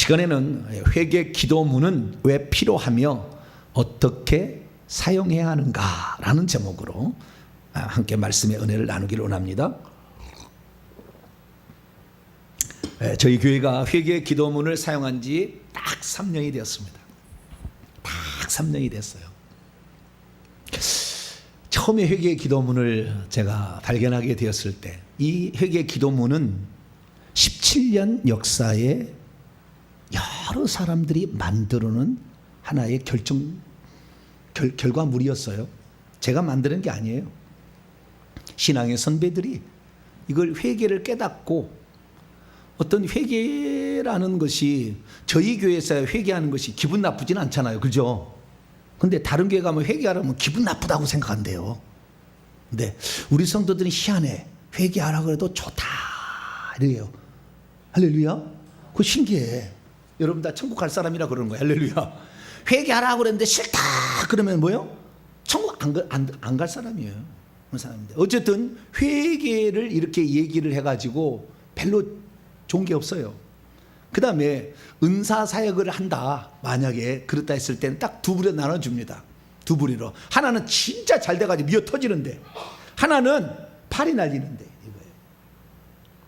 시간에는 회개 기도문은 왜 필요하며 어떻게 사용해야 하는가라는 제목으로 함께 말씀의 은혜를 나누기를 원합니다. 저희 교회가 회개 기도문을 사용한 지 딱 3년이 되었습니다. 딱 3년이 됐어요. 처음에 회개 기도문을 제가 발견하게 되었을 때 이 회개 기도문은 17년 역사에 여러 사람들이 만들어놓은 하나의 결과물이었어요. 제가 만드는 게 아니에요. 신앙의 선배들이 이걸 회개를 깨닫고, 어떤 회개라는 것이 저희 교회에서 회개하는 것이 기분 나쁘진 않잖아요. 그죠? 근데 다른 교회 가면 회개하라면 기분 나쁘다고 생각한대요. 근데 우리 성도들은 희한해. 회개하라고 해도 좋다 이래요. 할렐루야. 그거 신기해. 여러분 다 천국 갈 사람이라 그러는 거예요. 할렐루야. 회개하라고 그랬는데 싫다 그러면 뭐요? 천국 안 갈 사람이에요. 그런 사람인데 어쨌든 회개를 이렇게 얘기를 해가지고 별로 좋은 게 없어요. 그 다음에 은사 사역을 한다 만약에 그렇다 했을 때는 딱 두 부리로 나눠줍니다. 두 부리로. 하나는 진짜 잘 돼가지고 미어 터지는데, 하나는 팔이 날리는데.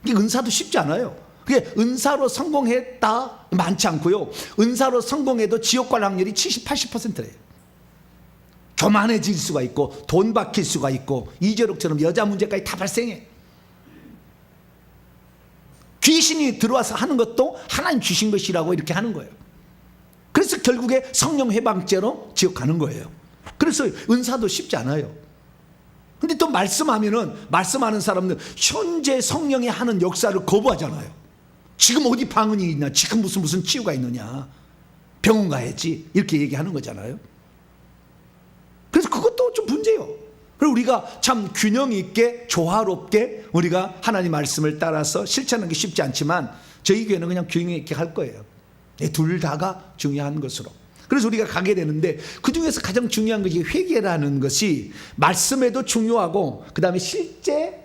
이게 은사도 쉽지 않아요. 그게 은사로 성공했다 많지 않고요. 은사로 성공해도 지옥 갈 확률이 70, 80%예요. 교만해질 수가 있고 돈 박힐 수가 있고 이재록처럼 여자 문제까지 다 발생해. 귀신이 들어와서 하는 것도 하나님 주신 것이라고 이렇게 하는 거예요. 그래서 결국에 성령 해방죄로 지옥 가는 거예요. 그래서 은사도 쉽지 않아요. 근데 또 말씀하는 사람들 현재 성령이 하는 역사를 거부하잖아요. 지금 어디 방언이 있냐, 지금 무슨 치유가 있느냐, 병원 가야지 이렇게 얘기하는 거잖아요. 그래서 그것도 좀 문제예요. 그리고 우리가 참 균형 있게 조화롭게 우리가 하나님 말씀을 따라서 실천하는 게 쉽지 않지만 저희 교회는 그냥 균형 있게 할 거예요. 둘 다가 중요한 것으로. 그래서 우리가 가게 되는데 그 중에서 가장 중요한 것이 회개라는 것이 말씀에도 중요하고 그 다음에 실제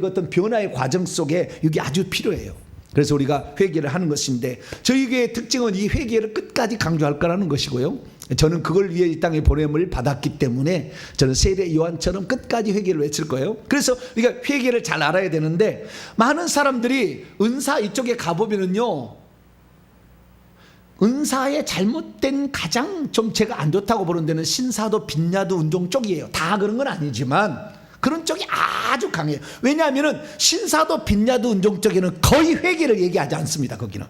어떤 변화의 과정 속에 이게 아주 필요해요. 그래서 우리가 회개를 하는 것인데 저희 교회의 특징은 이 회개를 끝까지 강조할 거라는 것이고요. 저는 그걸 위해 이 땅에 보냄을 받았기 때문에 저는 세례 요한처럼 끝까지 회개를 외칠 거예요. 그래서 우리가 회개를 잘 알아야 되는데 많은 사람들이 은사 이쪽에 가보면은요, 은사의 잘못된 가장 좀 제가 안 좋다고 보는 데는 신사도 빈야도 운동 쪽이에요. 다 그런 건 아니지만 그런 쪽이 아주 강해요. 왜냐하면 신사도 빈야도 운동 쪽에는 거의 회개를 얘기하지 않습니다. 거기는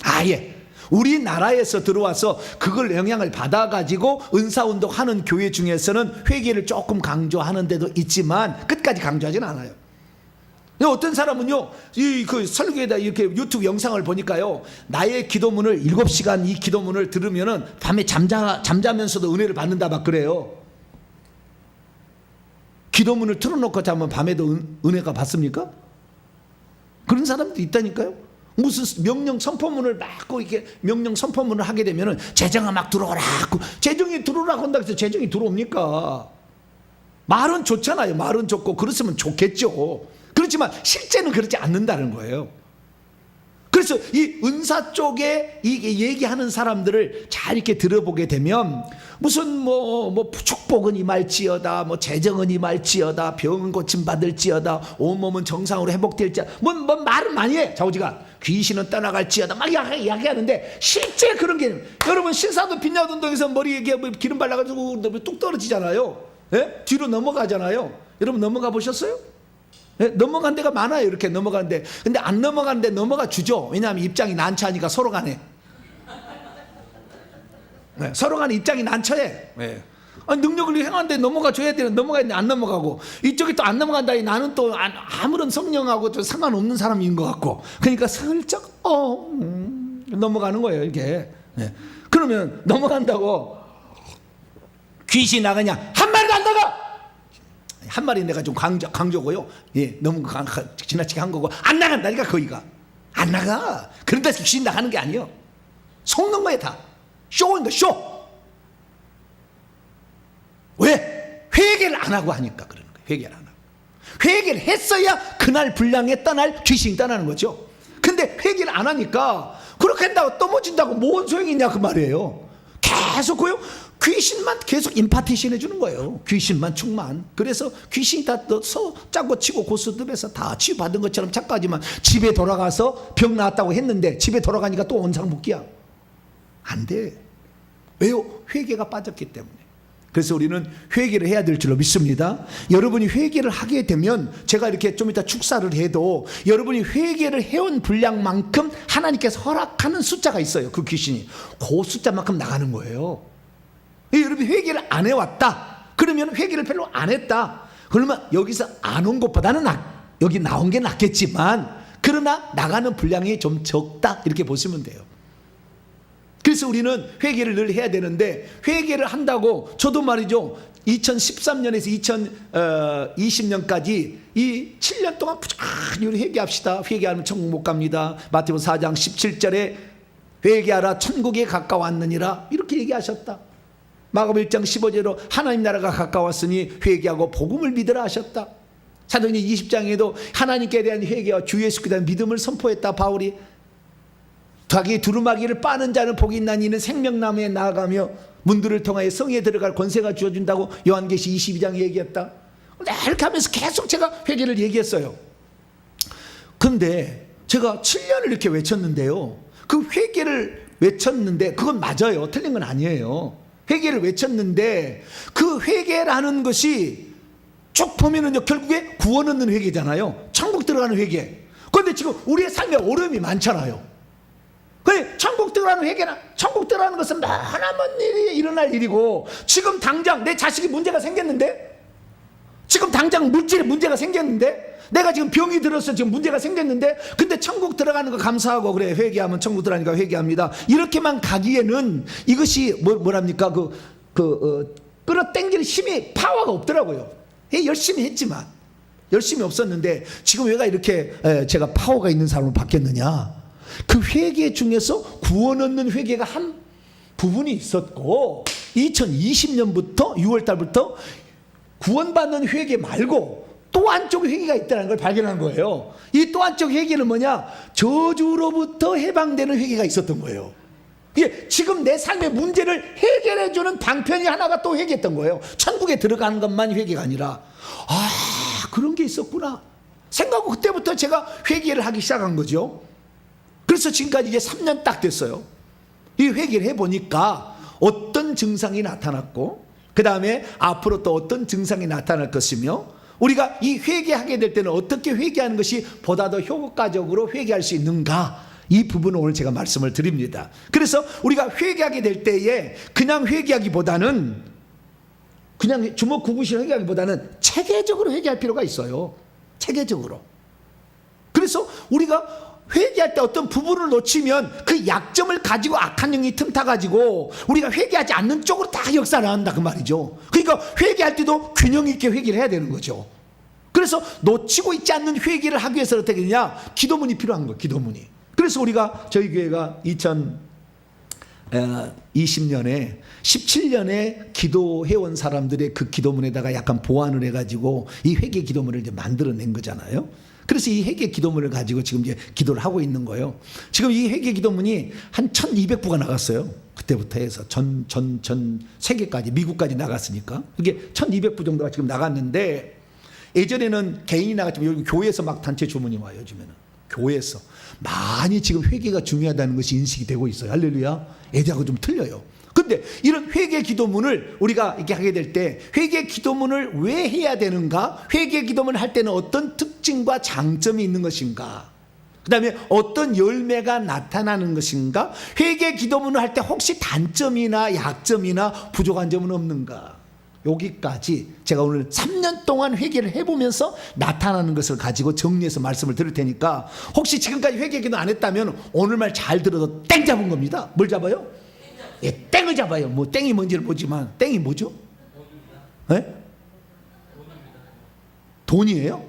아예 우리나라에서 들어와서 그걸 영향을 받아가지고 은사운동 하는 교회 중에서는 회개를 조금 강조하는 데도 있지만 끝까지 강조하지는 않아요. 어떤 사람은요, 그 설교에다 이렇게 유튜브 영상을 보니까요, 나의 기도문을 7시간 이 기도문을 들으면은 밤에 잠자면서도 은혜를 받는다 막 그래요. 기도문을 틀어놓고 자면 밤에도 은혜가 받습니까? 그런 사람도 있다니까요. 무슨 명령 선포문을 막고 이렇게 명령 선포문을 하게 되면은 재정아 막 들어오라. 재정이 들어오라고 한다고 해서 재정이 들어옵니까? 말은 좋잖아요. 말은 좋고 그랬으면 좋겠죠. 그렇지만 실제는 그렇지 않는다는 거예요. 그래서 이 은사 쪽에 이 얘기하는 사람들을 잘 이렇게 들어보게 되면 무슨 뭐 축복은 임할지어다, 뭐 재정은 임할지어다, 병은 고침 받을지어다, 온몸은 정상으로 회복될지어다, 뭐 말은 많이 해. 좌우지간 귀신은 떠나갈지어다 막 이야기하는데 실제 그런 게, 여러분 신사도 빈야도 운동에서 머리에 기름 발라가지고 뚝 떨어지잖아요. 예? 뒤로 넘어가잖아요. 여러분 넘어가 보셨어요? 네, 넘어간 데가 많아요. 이렇게 넘어가는데, 근데 안 넘어간 데 넘어가 주죠. 왜냐하면 입장이 난처하니까 서로 간에. 네, 서로 간에 입장이 난처해. 네. 능력을 행하는데 넘어가 줘야 되는, 넘어가는데 안 넘어가고, 이쪽이 또 안 넘어간다니 나는 또 아무런 성령하고 좀 상관없는 사람인 것 같고, 그러니까 슬쩍 넘어가는 거예요. 이렇게. 네. 그러면 넘어간다고 귀신이 나가냐? 한 마리도 안 나가. 한 마리 내가 좀 강조고요. 예, 너무 지나치게 한 거고 안 나간다니까. 거기가 안 나가. 그런데 귀신 나가는 게 아니에요. 속는 거예요. 다 쇼인가 쇼. 왜? 회개를 안 하고 하니까 그러는 거예요. 회개를 안 하고. 회개를 했어야 그날 분량에 떠날 귀신이 떠나는 거죠. 근데 회개를 안 하니까 그렇게 한다고 넘어진다고 뭔 소용이 있냐 그 말이에요. 계속 그요 귀신만 계속 임파티션 해주는 거예요. 귀신만 충만. 그래서 귀신이 다 넣어서 짜고 치고 고스톱에서 다 치유받은 것처럼 착각하지만 집에 돌아가서 병 나았다고 했는데 집에 돌아가니까 또 원상복귀야. 안 돼. 왜요? 회개가 빠졌기 때문에. 그래서 우리는 회개를 해야 될 줄로 믿습니다. 여러분이 회개를 하게 되면 제가 이렇게 좀 이따 축사를 해도 여러분이 회개를 해온 분량만큼 하나님께서 허락하는 숫자가 있어요. 그 귀신이 그 숫자만큼 나가는 거예요. 여러분이 회개를 안 해왔다 그러면 회개를 별로 안 했다 그러면 여기서 안 온 것보다는 여기 나온 게 낫겠지만 그러나 나가는 분량이 좀 적다 이렇게 보시면 돼요. 그래서 우리는 회개를 늘 해야 되는데 회개를 한다고 저도 말이죠 2013년에서 2020년까지 이 7년 동안 부지런히 우리 회개합시다. 회개하면 천국 못 갑니다. 마태복음 4장 17절에 회개하라 천국에 가까웠느니라 이렇게 얘기하셨다. 마가복음 1장 15절로 하나님 나라가 가까웠으니 회개하고 복음을 믿으라 하셨다. 사도행전 20장에도 하나님께 대한 회개와 주 예수께 대한 믿음을 선포했다. 바울이 자기 두루마기를 빠는 자는 복이 있나니 이는 생명나무에 나아가며 문들을 통하여 성에 들어갈 권세가 주어진다고 요한계시 22장 얘기했다. 이렇게 하면서 계속 제가 회개를 얘기했어요. 근데 제가 7년을 이렇게 외쳤는데요 그 회개를 외쳤는데 그건 맞아요. 틀린 건 아니에요. 회개를 외쳤는데 그 회개라는 것이 쭉 보면은요 결국에 구원 얻는 회개잖아요. 천국 들어가는 회개. 그런데 지금 우리의 삶에 어려움이 많잖아요. 그래 천국 들어가는 회개나 천국 들어가는 것은 많은 일이 일어날 일이고 지금 당장 내 자식이 문제가 생겼는데 지금 당장 물질에 문제가 생겼는데 내가 지금 병이 들어서 지금 문제가 생겼는데 근데 천국 들어가는 거 감사하고 그래 회개하면 천국 들어가니까 회개합니다. 이렇게만 가기에는 이것이 뭐랍니까 끌어당길 힘이 파워가 없더라고요. 열심히 했지만 열심히 없었는데 지금 왜가 이렇게 제가 파워가 있는 사람으로 바뀌었느냐. 그 회개 중에서 구원 얻는 회개가 한 부분이 있었고 2020년부터 6월달부터 구원받는 회개 말고 또 한쪽 회개가 있다는 걸 발견한 거예요. 이 또 한쪽 회개는 뭐냐? 저주로부터 해방되는 회개가 있었던 거예요. 이게 지금 내 삶의 문제를 해결해주는 방편이 하나가 또 회개했던 거예요. 천국에 들어가는 것만 회개가 아니라 그런 게 있었구나 생각하고 그때부터 제가 회개를 하기 시작한 거죠. 그래서 지금까지 이제 3년 딱 됐어요. 이 회개를 해보니까 어떤 증상이 나타났고 그 다음에 앞으로 또 어떤 증상이 나타날 것이며 우리가 이 회개하게 될 때는 어떻게 회개하는 것이 보다 더 효과적으로 회개할 수 있는가 이 부분을 오늘 제가 말씀을 드립니다. 그래서 우리가 회개하게 될 때에 그냥 회개하기보다는 그냥 주먹구구식 회개하기보다는 체계적으로 회개할 필요가 있어요. 체계적으로. 그래서 우리가 회개할 때 어떤 부분을 놓치면 그 약점을 가지고 악한 영이 틈타가지고 우리가 회개하지 않는 쪽으로 다 역사를 한다 그 말이죠. 그러니까 회개할 때도 균형 있게 회개를 해야 되는 거죠. 그래서 놓치고 있지 않는 회개를 하기 위해서 어떻게 되냐 기도문이 필요한 거예요. 기도문이. 그래서 우리가 저희 교회가 2020년에 17년에 기도해온 사람들의 그 기도문에다가 약간 보완을 해가지고 이 회개 기도문을 이제 만들어낸 거잖아요. 그래서 이 회개 기도문을 가지고 지금 이제 기도를 하고 있는 거예요. 지금 이 회개 기도문이 한 1200부가 나갔어요. 그때부터 해서 전 세계까지 미국까지 나갔으니까 그게 1200부 정도가 지금 나갔는데 예전에는 개인이 나갔지만 여기 교회에서 막 단체 주문이 와요. 요즘에는 교회에서 많이 지금 회개가 중요하다는 것이 인식이 되고 있어요. 할렐루야. 예전하고 좀 틀려요. 근데 이런 회개 기도문을 우리가 이렇게 하게 될 때 회개 기도문을 왜 해야 되는가? 회개 기도문을 할 때는 어떤 특징과 장점이 있는 것인가? 그 다음에 어떤 열매가 나타나는 것인가? 회개 기도문을 할 때 혹시 단점이나 약점이나 부족한 점은 없는가? 여기까지 제가 오늘 3년 동안 회개를 해보면서 나타나는 것을 가지고 정리해서 말씀을 드릴 테니까 혹시 지금까지 회개 기도 안 했다면 오늘 말 잘 들어도 땡 잡은 겁니다. 뭘 잡아요? 예, 땡을 잡아요. 뭐 땡이 뭔지를 보지만 땡이 뭐죠? 네? 돈이에요?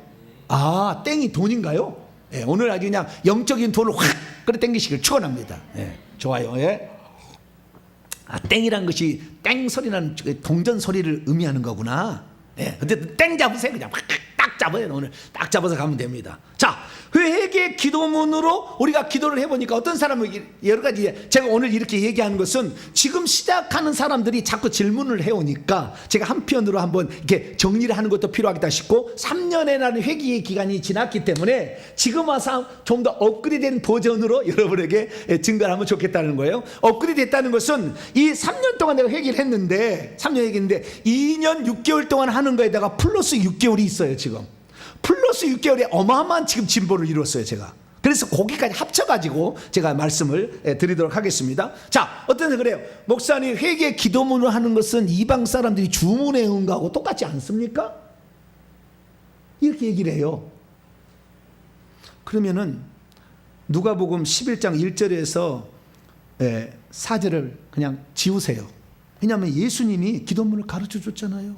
아, 땡이 돈인가요? 예, 오늘 아주 그냥 영적인 돈을 확 끌어 당기시길 축원합니다. 예, 좋아요. 예. 땡이란 것이 땡 소리라는 동전 소리를 의미하는 거구나. 예, 근데 땡 잡으세요. 그냥 확 딱 잡아요. 오늘 딱 잡아서 가면 됩니다. 자, 회개 기도문으로 우리가 기도를 해보니까 어떤 사람은 여러 가지, 제가 오늘 이렇게 얘기하는 것은 지금 시작하는 사람들이 자꾸 질문을 해오니까 제가 한편으로 한번 이렇게 정리를 하는 것도 필요하겠다 싶고, 3년이라는 회기의 기간이 지났기 때문에 지금 와서 좀 더 업그레이드된 버전으로 여러분에게 증거를 하면 좋겠다는 거예요. 업그레이드 됐다는 것은 이 3년 동안 내가 회기를 했는데, 3년 회기인데 2년 6개월 동안 하는 거에다가 플러스 6개월이 있어요. 지금 플러스 6개월에 어마어마한 지금 진보를 이루었어요, 제가. 그래서 거기까지 합쳐가지고 제가 말씀을 드리도록 하겠습니다. 자, 어떤 그래요? 목사님, 회개 기도문을 하는 것은 이방 사람들이 주문에 응하고 똑같지 않습니까? 이렇게 얘기를 해요. 그러면은 누가복음 11장 1절에서 4절을 그냥 지우세요. 왜냐하면 예수님이 기도문을 가르쳐 줬잖아요.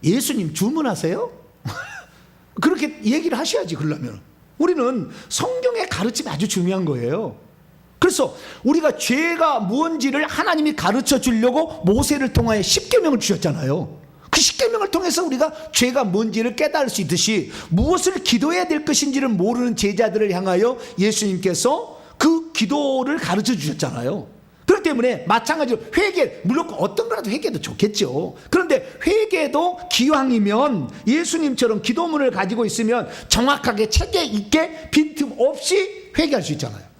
예수님 주문하세요? 그렇게 얘기를 하셔야지. 그러려면 우리는 성경의 가르침이 아주 중요한 거예요. 그래서 우리가 죄가 무엇인지를 하나님이 가르쳐 주려고 모세를 통하여 10계명을 주셨잖아요. 그 10계명을 통해서 우리가 죄가 뭔지를 깨달을 수 있듯이 무엇을 기도해야 될 것인지를 모르는 제자들을 향하여 예수님께서 그 기도를 가르쳐 주셨잖아요. 그렇기 때문에 마찬가지로 회개, 물론 어떤 거라도 회개도 좋겠죠. 그런데 회개도 기왕이면 예수님처럼 기도문을 가지고 있으면 정확하게 체계 있게 빈틈없이 회개할 수 있잖아요.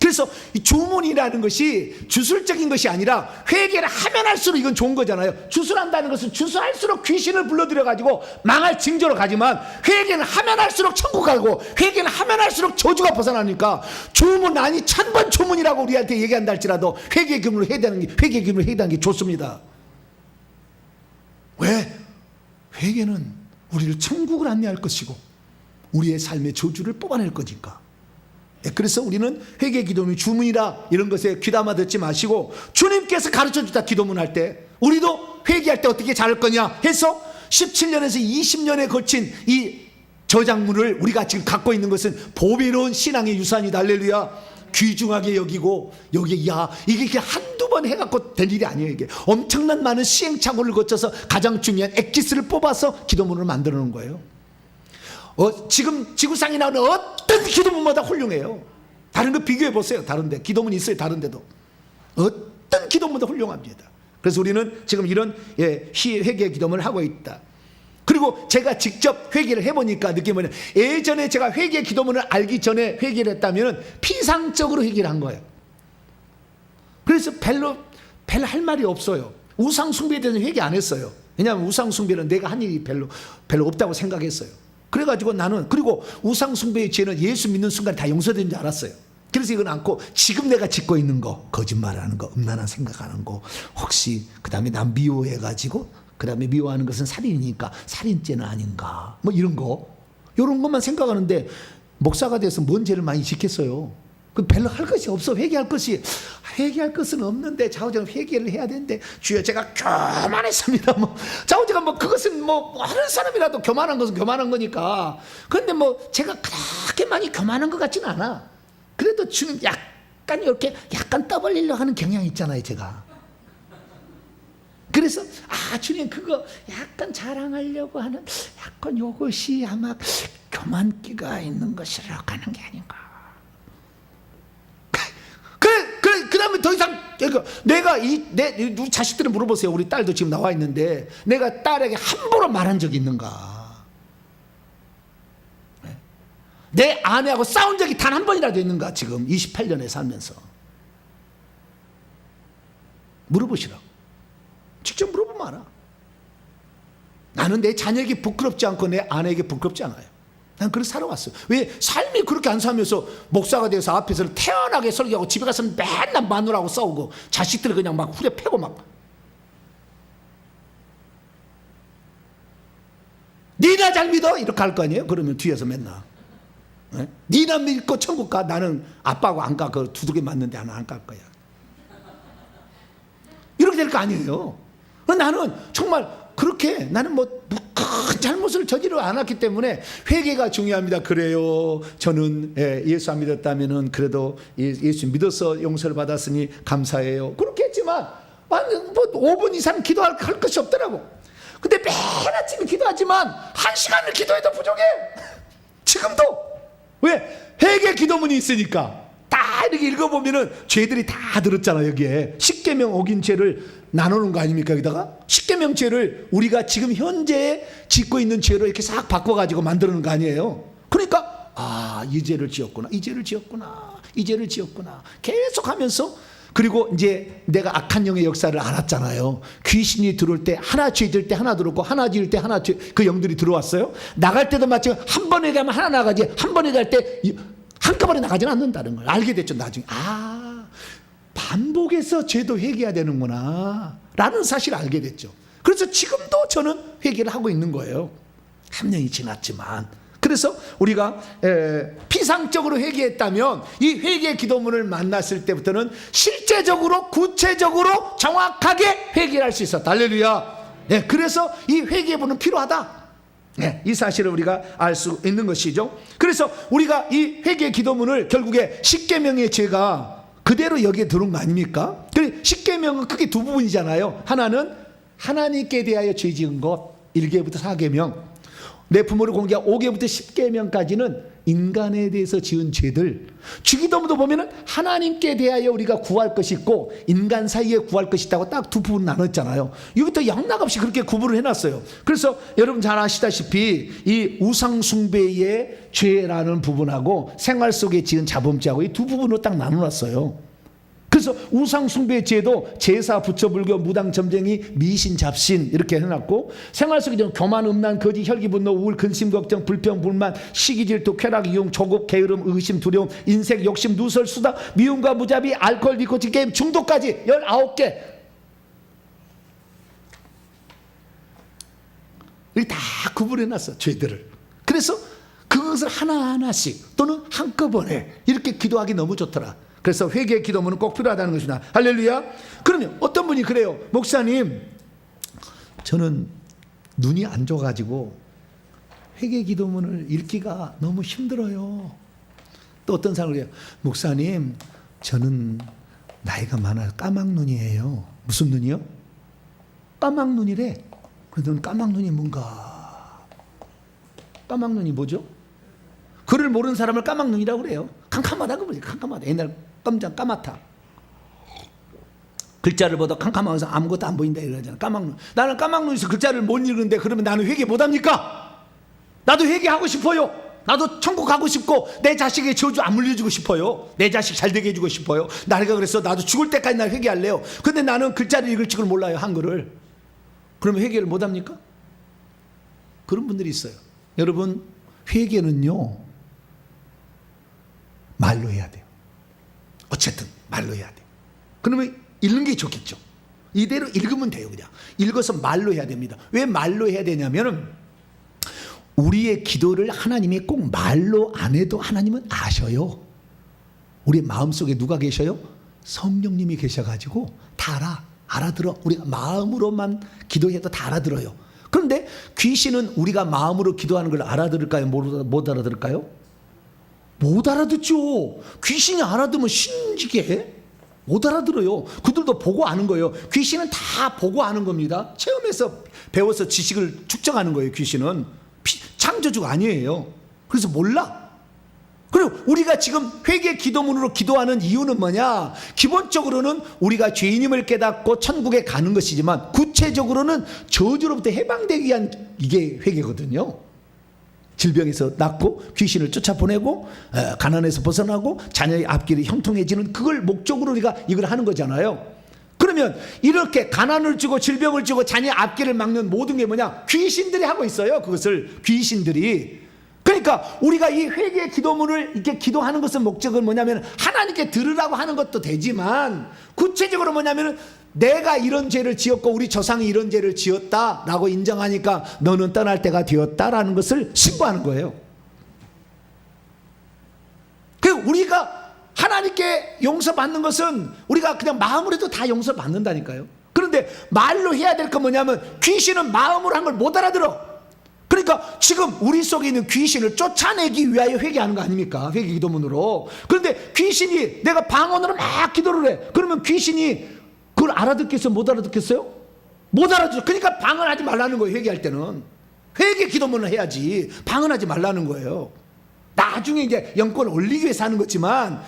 그래서 이 주문이라는 것이 주술적인 것이 아니라 회개를 하면 할수록 이건 좋은 거잖아요. 주술한다는 것은 주술할수록 귀신을 불러들여가지고 망할 징조로 가지만, 회개는 하면 할수록 천국 가고 회개는 하면 할수록 저주가 벗어나니까, 주문 아니 1000번 주문이라고 우리한테 얘기한다 할지라도 회개 기문을 해야 되는 게, 회개 기문을 해야 되는 게 좋습니다. 왜? 회개는 우리를 천국을 안내할 것이고 우리의 삶의 저주를 뽑아낼 거니까. 그래서 우리는 회개 기도문이 주문이라 이런 것에 귀담아 듣지 마시고, 주님께서 가르쳐 주다 기도문 할 때 우리도 회개할 때 어떻게 잘할 거냐 해서 17년에서 20년에 걸친 이 저작물을 우리가 지금 갖고 있는 것은 보배로운 신앙의 유산이다. 할렐루야. 귀중하게 여기고, 여기 이게 한두 번 해갖고 될 일이 아니에요. 이게 엄청난 많은 시행착오를 거쳐서 가장 중요한 엑기스를 뽑아서 기도문을 만들어 놓은 거예요. 지금 지구상에 나오는 어떤 기도문마다 훌륭해요. 다른 거 비교해 보세요. 다른데 기도문이 있어요. 다른데도 어떤 기도문도 훌륭합니다. 그래서 우리는 지금 이런 회개 기도문을 하고 있다. 그리고 제가 직접 회개를 해보니까 느낀 뭐냐, 예전에 제가 회개 기도문을 알기 전에 회개를 했다면 피상적으로 회개를 한 거예요. 그래서 별로 할 말이 없어요. 우상 숭배에 대해서 회개 안 했어요. 왜냐하면 우상 숭배는 내가 한 일이 별로 없다고 생각했어요. 그래가지고 나는, 그리고 우상 숭배의 죄는 예수 믿는 순간 다 용서된 줄 알았어요. 그래서 이건 않고, 지금 내가 짓고 있는 거, 거짓말하는 거, 음란한 생각하는 거, 혹시 그 다음에 난 미워해가지고, 그 다음에 미워하는 것은 살인이니까 살인죄는 아닌가, 뭐 이런 것만 생각하는데, 목사가 돼서 뭔 죄를 많이 지켰어요. 그 별로 할 것이 없어. 회개할 것은 없는데 좌우지간 회개를 해야 되는데, 주여 제가 교만했습니다. 좌우지간 그것은 하는 사람이라도 교만한 것은 교만한 거니까. 그런데 제가 그렇게 많이 교만한 것 같지는 않아. 그래도 주님 약간 이렇게 약간 떠벌리려고 하는 경향이 있잖아요, 제가. 그래서 주님 그거 약간 자랑하려고 하는 약간 이것이 아마 교만기가 있는 것이라고 하는 게 아닌가. 그 다음에 더 이상, 내가 내 자식들을 물어보세요. 우리 딸도 지금 나와 있는데, 내가 딸에게 함부로 말한 적이 있는가? 내 아내하고 싸운 적이 단 한 번이라도 있는가? 지금 28년에 살면서. 물어보시라고. 직접 물어보면 알아. 나는 내 자녀에게 부끄럽지 않고 내 아내에게 부끄럽지 않아요. 난 그렇게 살아왔어요. 왜? 삶이 그렇게 안 살면서 목사가 돼서 앞에서 태연하게 설교하고 집에 가서 맨날 마누라하고 싸우고 자식들을 그냥 막 후려 패고 막. 니나 잘 믿어? 이렇게 할 거 아니에요? 그러면 뒤에서 맨날. 네? 니나 믿고 천국 가. 나는 아빠하고 안 가. 그 두둑이 맞는데 나는 안 갈 거야. 이렇게 될 거 아니에요. 나는 정말 그렇게, 나는 큰 잘못을 저지르지 않았기 때문에 회개가 중요합니다. 그래요. 저는 예수 안 믿었다면은 그래도 예수 믿어서 용서를 받았으니 감사해요. 그렇게 했지만 5분 이상 기도할 것이 없더라고. 근데 매일 아침에 기도하지만 1시간을 기도해도 부족해. 지금도. 왜? 회개 기도문이 있으니까. 다 이렇게 읽어보면은 죄들이 다 들었잖아. 여기에 십계명 어긴 죄를 나누는 거 아닙니까? 여기다가 십계명 죄를 우리가 지금 현재 짓고 있는 죄로 이렇게 싹 바꿔가지고 만드는 거 아니에요? 그러니까 이 죄를 지었구나, 이 죄를 지었구나, 이 죄를 지었구나 계속 하면서, 그리고 이제 내가 악한 영의 역사를 알았잖아요. 귀신이 들어올 때 하나 죄 질 때 하나 들어오고, 하나 지을 때 하나 그 영들이 들어왔어요. 나갈 때도 마치 한 번에 가면 하나 나가지, 한 번에 갈 때 한꺼번에 나가지는 않는다는 걸 알게 됐죠. 나중에 반복해서 죄도 회개해야 되는구나 라는 사실을 알게 됐죠. 그래서 지금도 저는 회개를 하고 있는 거예요. 3년이 지났지만. 그래서 우리가 피상적으로 회개했다면 이 회개 기도문을 만났을 때부터는 실제적으로 구체적으로 정확하게 회개할 수 있었다. 할렐루야. 그래서 이 회개문은 필요하다. 이 사실을 우리가 알 수 있는 것이죠. 그래서 우리가 이 회개 기도문을 결국에 십계명의 죄가 그대로 여기에 들어온 거 아닙니까? 십계명은 크게 두 부분이잖아요. 하나는 하나님께 대하여 죄 지은 것 1계부터 4계명, 내 부모를 공개한 5계부터 10계명까지는 인간에 대해서 지은 죄들. 주기도문도 보면은 하나님께 대하여 우리가 구할 것이 있고 인간 사이에 구할 것이 있다고 딱 두 부분 나눴잖아요. 여기부터 양락없이 그렇게 구분을 해놨어요. 그래서 여러분 잘 아시다시피 이 우상숭배의 죄라는 부분하고 생활 속에 지은 자범죄하고 이 두 부분으로 딱 나눠놨어요. 그래서 우상숭배의 죄도 제사, 부처불교, 무당, 점쟁이, 미신, 잡신 이렇게 해놨고, 생활 속에 교만, 음란, 거짓, 혈기, 분노, 우울, 근심, 걱정, 불평, 불만, 시기, 질투, 쾌락, 이용, 조급, 게으름, 의심, 두려움, 인색, 욕심, 누설, 수다, 미움과 무자비, 알코올, 니코틴, 게임, 중독까지 19개 이렇게 다 구분해놨어, 죄들을. 그래서 그것을 하나하나씩 또는 한꺼번에 이렇게 기도하기 너무 좋더라. 그래서 회개 기도문은 꼭 필요하다는 것이다. 할렐루야. 그러면 어떤 분이 그래요. 목사님, 저는 눈이 안 좋아가지고 회개 기도문을 읽기가 너무 힘들어요. 또 어떤 사람이 그래요. 목사님, 저는 나이가 많아서 까막눈이에요. 무슨 눈이요? 까막눈이래. 그래서 까막눈이 뭔가? 까막눈이 뭐죠? 글을 모르는 사람을 까막눈이라고 그래요. 캄캄하다고 그러지. 캄캄하다. 옛날 깜장 까맣다. 글자를 보다 캄캄하면서 아무것도 안 보인다 이러잖아. 까막눈. 나는 까막눈에서 글자를 못 읽는데 그러면 나는 회개 못합니까? 나도 회개하고 싶어요. 나도 천국 가고 싶고 내 자식의 저주 안 물려주고 싶어요. 내 자식 잘 되게 해주고 싶어요. 나가 그래서 나도 죽을 때까지 나 회개할래요. 근데 나는 글자를 읽을 줄 몰라요. 한글을. 그러면 회개를 못합니까? 그런 분들이 있어요. 여러분, 회개는요 말로 해야 돼요. 어쨌든 말로 해야 돼요. 그러면 읽는 게 좋겠죠. 이대로 읽으면 돼요. 그냥 읽어서 말로 해야 됩니다. 왜 말로 해야 되냐면은 우리의 기도를 하나님이 꼭 말로 안 해도 하나님은 아셔요. 우리 마음속에 누가 계셔요? 성령님이 계셔가지고 다 알아들어. 우리가 마음으로만 기도해도 다 알아들어요. 그런데 귀신은 우리가 마음으로 기도하는 걸 알아들을까요? 못 알아들을까요? 못 알아듣죠. 귀신이 알아들으면 신지게 해? 못 알아들어요. 그들도 보고 아는 거예요. 귀신은 다 보고 아는 겁니다. 체험해서 배워서 지식을 축적하는 거예요. 귀신은 창조주가 아니에요. 그래서 몰라. 그리고 우리가 지금 회개 기도문으로 기도하는 이유는 뭐냐? 기본적으로는 우리가 죄인임을 깨닫고 천국에 가는 것이지만 구체적으로는 저주로부터 해방되기 위한 이게 회개거든요. 질병에서 낫고 귀신을 쫓아보내고 가난에서 벗어나고 자녀의 앞길이 형통해지는 그걸 목적으로 우리가 이걸 하는 거잖아요. 그러면 이렇게 가난을 주고 질병을 주고 자녀의 앞길을 막는 모든 게 뭐냐? 귀신들이 하고 있어요. 그것을 귀신들이. 그러니까 우리가 이 회개 기도문을 이렇게 기도하는 것은 목적은 뭐냐면 하나님께 들으라고 하는 것도 되지만 구체적으로 뭐냐면 내가 이런 죄를 지었고 우리 조상이 이런 죄를 지었다라고 인정하니까 너는 떠날 때가 되었다라는 것을 신고하는 거예요. 그 우리가 하나님께 용서받는 것은 우리가 그냥 마음으로 해도 다 용서받는다니까요. 그런데 말로 해야 될 건 뭐냐면 귀신은 마음으로 한 걸 못 알아들어. 그러니까 지금 우리 속에 있는 귀신을 쫓아내기 위하여 회개하는 거 아닙니까? 회개 기도문으로. 그런데 귀신이 내가 방언으로 막 기도를 해. 그러면 귀신이 그걸 알아듣겠어요? 못 알아듣겠어요? 못 알아듣죠. 그러니까 방언하지 말라는 거예요. 회개할 때는. 회개 기도문을 해야지 방언하지 말라는 거예요. 나중에 이제 영권을 올리기 위해서 하는 거지만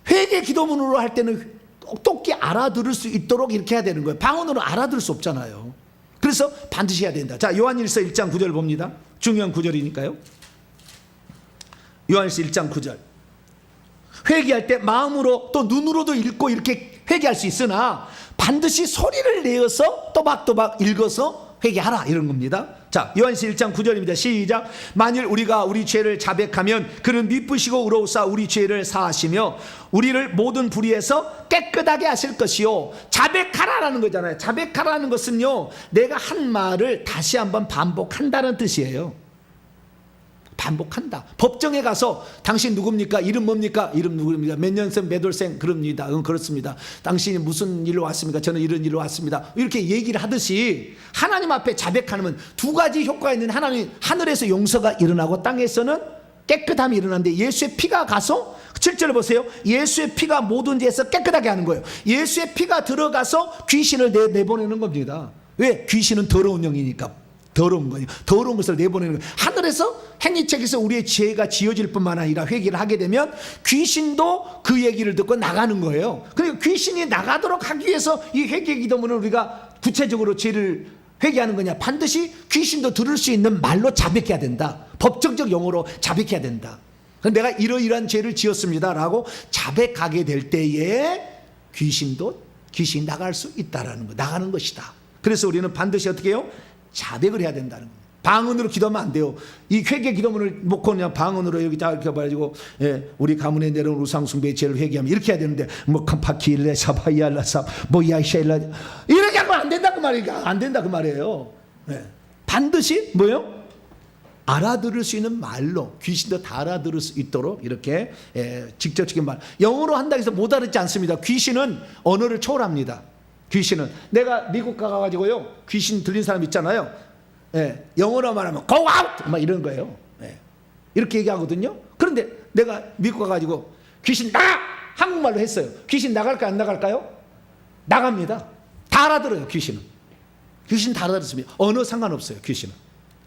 회개 기도문으로 할 때는 똑똑히 알아들을 수 있도록 이렇게 해야 되는 거예요. 방언으로 알아들을 수 없잖아요. 그래서 반드시 해야 된다. 자, 요한일서 1장 9절 봅니다. 중요한 구절이니까요. 요한일서 1장 9절. 회개할 때 마음으로 또 눈으로도 읽고 이렇게 회개할 수 있으나 반드시 소리를 내어서 또박또박 읽어서 회개하라, 이런 겁니다. 자, 요한일서 1장 9절입니다. 시작. 만일 우리가 우리 죄를 자백하면 그는 미쁘시고 의로우사 우리 죄를 사하시며 우리를 모든 불의에서 깨끗하게 하실 것이요. 자백하라라는 거잖아요. 자백하라는 것은요, 내가 한 말을 다시 한번 반복한다는 뜻이에요. 반복한다. 법정에 가서 당신 누굽니까? 이름 뭡니까? 이름 누구입니다. 몇 년생 몇 월생? 그럽니다. 그렇습니다. 당신이 무슨 일로 왔습니까? 저는 이런 일로 왔습니다. 이렇게 얘기를 하듯이 하나님 앞에 자백하면 두 가지 효과가 있는, 하나님 하늘에서 용서가 일어나고 땅에서는 깨끗함이 일어나는데, 예수의 피가 가서 7절을 보세요. 예수의 피가 모든 죄에서 깨끗하게 하는 거예요. 예수의 피가 들어가서 귀신을 내보내는 겁니다. 왜? 귀신은 더러운 영이니까. 더러운 거예요. 더러운 것을 내보내는 거예요. 하늘에서 행위책에서 우리의 죄가 지어질 뿐만 아니라 회개를 하게 되면 귀신도 그 얘기를 듣고 나가는 거예요. 그러니까 귀신이 나가도록 하기 위해서 이 회개 기도문을 우리가 구체적으로 죄를 회개하는 거냐? 반드시 귀신도 들을 수 있는 말로 자백해야 된다. 법정적 용어로 자백해야 된다. 내가 이러이러한 죄를 지었습니다 라고 자백하게 될 때에 귀신이 나갈 수 있다라는 거, 나가는 것이다. 그래서 우리는 반드시 어떻게 해요? 자백을 해야 된다는 거예요. 방언으로 기도하면 안 돼요. 이 회개 기도문을 놓고 그냥 방언으로 여기 다 이렇게 해가지고, 우리 가문에 내려온 우상숭배의 죄를 회개하면 이렇게 해야 되는데, 뭐 캄파키일레 사바이알라사 뭐야이샤일라 이렇게 하면 안 된다 그 말이니까, 안 된다 그 말이에요. 반드시 뭐요? 알아들을 수 있는 말로, 귀신도 다 알아들을 수 있도록 이렇게 직접적인 말. 영어로 한다고 해서 못 알아듣지 않습니다. 귀신은 언어를 초월합니다. 귀신은, 내가 미국 가가지고요, 귀신 들린 사람 있잖아요. 영어로 말하면 go out 막 이런 거예요. 이렇게 얘기하거든요. 그런데 내가 미국 가가지고 귀신 나가! 한국말로 했어요. 귀신 나갈까요? 안 나갈까요? 나갑니다. 다 알아들어요. 귀신은. 귀신 다 알아듣습니다. 언어 상관없어요. 귀신은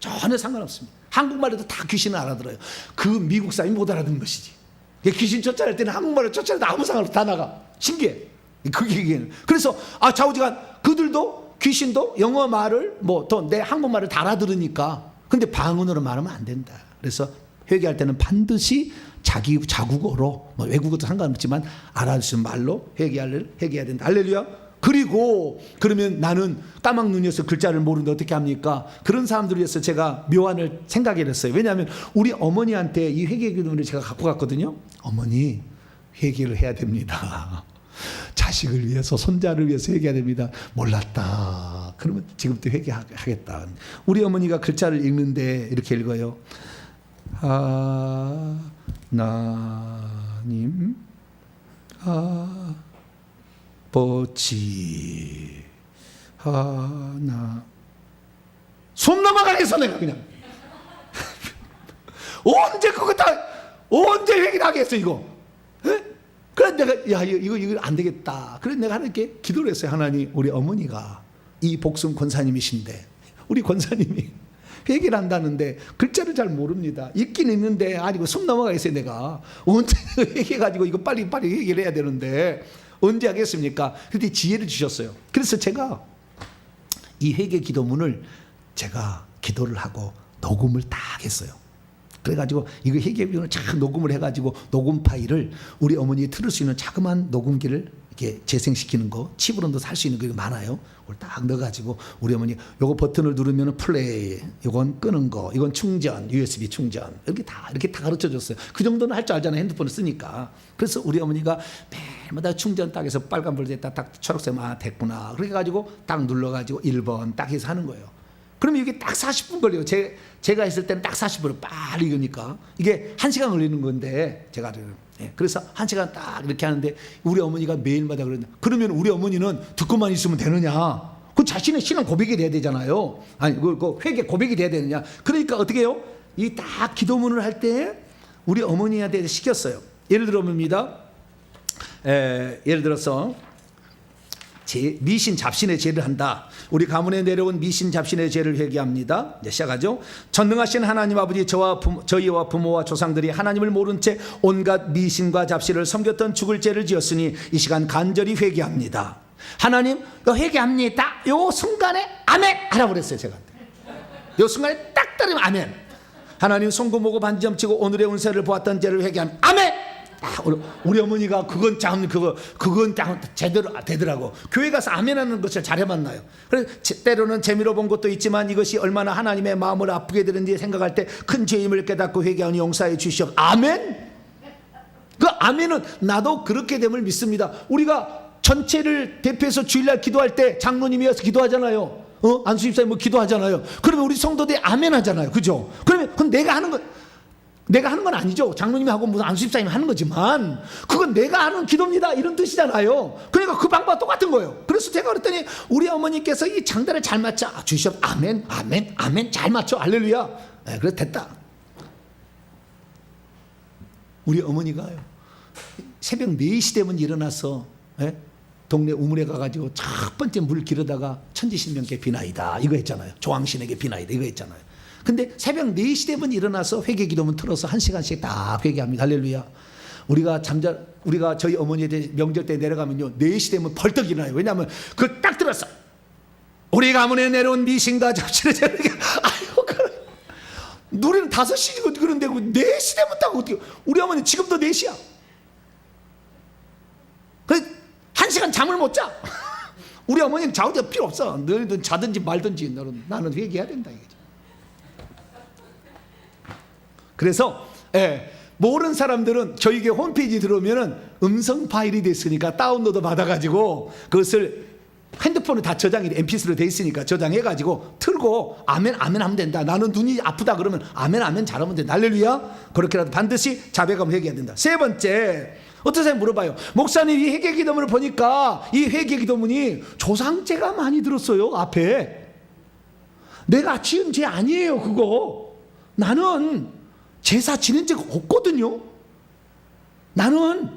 전혀 상관없습니다. 한국말에도 다 귀신은 알아들어요. 그 미국 사람이 못 알아듣는 것이지. 귀신 쫓아낼 때는 한국말로 쫓아내도 아무 상관없어. 다 나가. 신기해. 그게. 그래서 좌우지간 그들도, 귀신도 영어 말을 또 내 한국말을 다 알아들으니까. 근데 방언으로 말하면 안 된다. 그래서 회개할 때는 반드시 자기 자국어로, 외국어도 상관없지만 알아들 수 있는 말로 회개해야 된다. 할렐루야. 그리고 그러면 나는 까막 눈이어서 글자를 모르는데 어떻게 합니까? 그런 사람들을 위해서 제가 묘안을 생각해냈어요. 왜냐하면 우리 어머니한테 이 회개 기도문을 제가 갖고 갔거든요. 어머니, 회개를 해야 됩니다. 자식을 위해서, 손자를 위해서 회개해야 됩니다. 몰랐다. 그러면 지금부터 회개하겠다. 우리 어머니가 글자를 읽는데 이렇게 읽어요. 하나님 아버지 하나. 숨 넘어가겠어 내가 그냥. 언제 회개를 하겠어 이거. 그래서 내가 이거 안 되겠다. 그래서 내가 하나님께 기도를 했어요. 하나님, 우리 어머니가 이 복숭 권사님이신데, 우리 권사님이 회개를 한다는데 글자를 잘 모릅니다. 읽긴 읽는데 아니고 숨 넘어가겠어요. 내가 언제 회개해가지고 이거 빨리 회개를 해야 되는데 언제 하겠습니까? 그런데 지혜를 주셨어요. 그래서 제가 이 회개 기도문을 제가 기도를 하고 녹음을 딱 했어요. 그래가지고 이거 회개비용을 잘 녹음을 해가지고 녹음 파일을 우리 어머니 들을 수 있는 자그마한 녹음기를 이렇게 재생시키는 거, 칩으로도 살 수 있는 거 많아요. 그걸 딱 넣어가지고 우리 어머니 요거 버튼을 누르면 플레이, 요건 끄는 거, 이건 충전, USB 충전 이렇게 다 가르쳐 줬어요. 그 정도는 할 줄 알잖아요. 핸드폰을 쓰니까. 그래서 우리 어머니가 매일마다 충전 딱 해서 빨간불 됐다 딱 초록색 됐구나. 그렇게 가지고 딱 눌러가지고 1번 딱 해서 하는 거예요. 그러면 이게 딱 40분 걸려요. 제가 했을 때는 딱 40분을 빨리 익으니까 이게 1시간 걸리는 건데 제가 그래서 1시간 딱 이렇게 하는데 우리 어머니가 매일마다 그러면 우리 어머니는 듣고만 있으면 되느냐? 그 자신의 신앙 고백이 돼야 되잖아요. 아니 그 회개 고백이 돼야 되느냐? 그러니까 어떻게 해요? 이 딱 기도문을 할 때 우리 어머니한테 시켰어요. 예를 들어 봅니다. 예를 들어서 미신 잡신의 죄를 한다. 우리 가문에 내려온 미신 잡신의 죄를 회개합니다. 이제 시작하죠. 전능하신 하나님 아버지, 저희와 부모와 조상들이 하나님을 모른 채 온갖 미신과 잡신을 섬겼던 죽을 죄를 지었으니 이 시간 간절히 회개합니다. 하나님, 회개합니다. 요 순간에 아멘 하라고 그랬어요. 제가 요 순간에 딱 따르면 아멘. 하나님, 송구모고 반지점치고 오늘의 운세를 보았던 죄를 회개하면 아멘. 우리 어머니가 그건 제대로 되더라고. 교회 가서 아멘하는 것을 잘 해봤나요? 그래서 때로는 재미로 본 것도 있지만 이것이 얼마나 하나님의 마음을 아프게 되는지 생각할 때 큰 죄임을 깨닫고 회개하니 용서해 주시옵. 아멘. 그 아멘은 나도 그렇게 됨을 믿습니다. 우리가 전체를 대표해서 주일날 기도할 때 장로님이어서 기도하잖아요. 안수집사님 뭐 기도하잖아요. 그러면 우리 성도들이 아멘 하잖아요. 그죠? 그럼 내가 하는 건 아니죠. 장로님이 하고 무슨 안수집사님이 하는 거지만 그건 내가 하는 기도입니다 이런 뜻이잖아요. 그러니까 그 방법과 똑같은 거예요. 그래서 제가 그랬더니 우리 어머니께서 이 장단을 잘 맞춰 주시옵. 아멘 아멘 아멘 잘 맞춰. 할렐루야. 네, 그래서 됐다. 우리 어머니가요, 새벽 4시 되면 일어나서 동네 우물에 가가지고 첫 번째 물 기르다가 천지신명께 비나이다 이거 했잖아요. 조왕신에게 비나이다 이거 했잖아요. 근데 새벽 4시 되면 일어나서 회개 기도문 틀어서 1시간씩 다 회개합니다. 할렐루야. 우리가 저희 어머니한테 명절 때 내려가면요, 4시 되면 벌떡 일어나요. 왜냐하면 그 딱 들었어. 우리 가문에 내려온 미신과 잡신을 저렇게 노래는 5시고 그런데 4시 되면 딱 어떻게, 우리 어머니 지금도 4시야. 그래서 1시간 잠을 못 자. 우리 어머니는 자우자 필요 없어. 너희들 자든지 말든지 나는 회개해야 된다 이거죠. 그래서 모르는 사람들은 저희 교회 홈페이지 들어오면은 음성 파일이 됐으니까 다운로드 받아가지고 그것을 핸드폰에 다 저장이 mp3로 돼 있으니까 저장해가지고 틀고 아멘 아멘 하면 된다. 나는 눈이 아프다 그러면 아멘 아멘 잘하면 된다. 할렐루야. 그렇게라도 반드시 자백하면 회개해야 된다. 세 번째, 어떤 사람이 물어봐요. 목사님, 이 회개 기도문을 보니까 이 회개 기도문이 조상죄가 많이 들었어요. 앞에 내가 지은 죄 아니에요. 그거 나는 제사 지낸 적 없거든요. 나는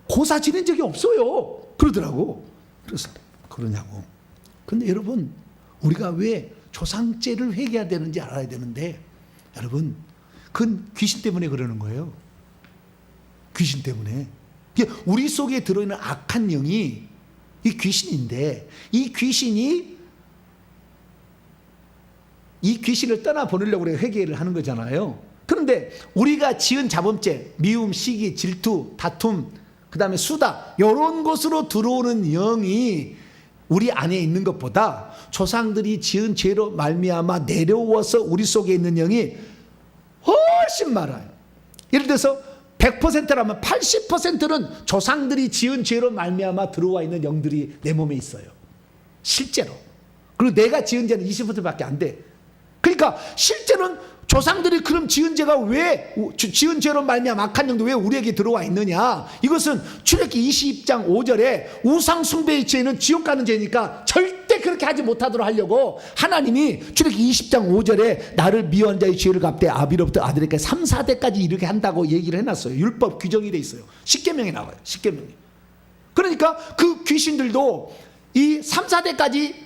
고사 지낸 적이 없어요. 그러더라고. 그래서 그러냐고. 근데 여러분, 우리가 왜 조상죄를 회개해야 되는지 알아야 되는데, 여러분, 그건 귀신 때문에 그러는 거예요. 귀신 때문에. 우리 속에 들어있는 악한 영이 이 귀신인데, 이 귀신을 떠나보내려고 우리가 회개를 하는 거잖아요. 그런데 우리가 지은 자범죄, 미움, 시기, 질투, 다툼, 그 다음에 수다, 이런 것으로 들어오는 영이 우리 안에 있는 것보다 조상들이 지은 죄로 말미암아 내려와서 우리 속에 있는 영이 훨씬 많아요. 예를 들어서 100%라면 80%는 조상들이 지은 죄로 말미암아 들어와 있는 영들이 내 몸에 있어요. 실제로. 그리고 내가 지은 죄는 20%밖에 안 돼. 그러니까 실제로는 조상들이 그럼 지은 지은 죄로 말미암아 악한 영도 왜 우리에게 들어와 있느냐? 이것은 출애굽기 20장 5절에 우상 숭배의 죄는 지옥 가는 죄니까 절대 그렇게 하지 못하도록 하려고 하나님이 출애굽기 20장 5절에 나를 미워한 자의 죄를 갚되 아비로부터 아들에게 3, 4대까지 이렇게 한다고 얘기를 해놨어요. 율법 규정이 돼 있어요. 십계명에 나와요. 십계명에. 그러니까 그 귀신들도 이 3, 4대까지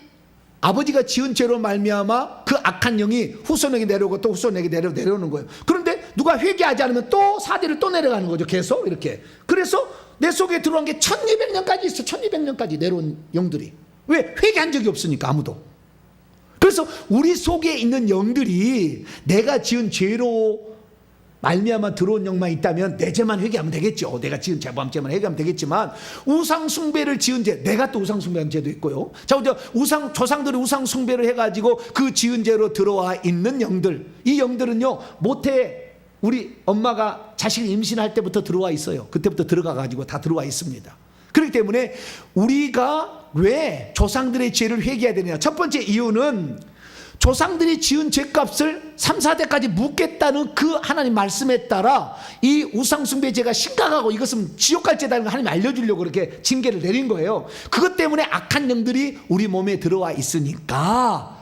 아버지가 지은 죄로 말미암아 그 악한 영이 후손에게 내려오고 또 후손에게 내려오는 거예요. 그런데 누가 회개하지 않으면 또 4대를 또 내려가는 거죠. 계속 이렇게. 그래서 내 속에 들어온 게 1200년까지 있어. 1200년까지 내려온 영들이. 왜? 회개한 적이 없으니까 아무도. 그래서 우리 속에 있는 영들이 내가 지은 죄로 말미암아 들어온 영만 있다면 내 죄만 회개하면 되겠죠. 내가 지은 죄범죄만 회개하면 되겠지만, 우상 숭배를 지은 죄, 내가 또 우상 숭배한 죄도 있고요. 자, 먼저 조상들이 우상 숭배를 해가지고 그 지은 죄로 들어와 있는 영들, 이 영들은요 모태 우리 엄마가 자식을 임신할 때부터 들어와 있어요. 그때부터 들어가가지고 다 들어와 있습니다. 그렇기 때문에 우리가 왜 조상들의 죄를 회개해야 되느냐? 첫 번째 이유는 조상들이 지은 죄값을 3, 4대까지 묻겠다는 그 하나님 말씀에 따라 이 우상숭배죄가 심각하고 이것은 지옥 갈 죄다는 걸 하나님이 알려주려고 그렇게 징계를 내린 거예요. 그것 때문에 악한 영들이 우리 몸에 들어와 있으니까